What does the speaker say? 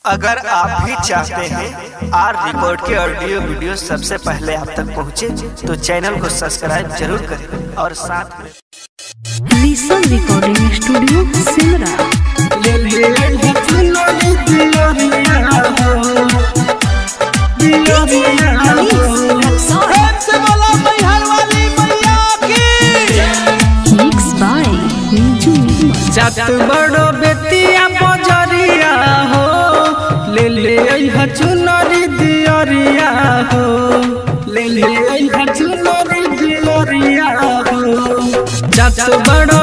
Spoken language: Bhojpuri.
अगर आप भी चाहते हैं आर रिकॉर्ड के ऑडियो वीडियो सबसे पहले आप तक पहुंचे, तो चैनल को सब्सक्राइब जरूर करें और साथ में लीसन recording studio Simra. Mix by Niju जात बड़ो बेतिया बजरिया हो, ले चुनरी दियरिया हो, ले चुनरी दियरिया हो। जात बड़ो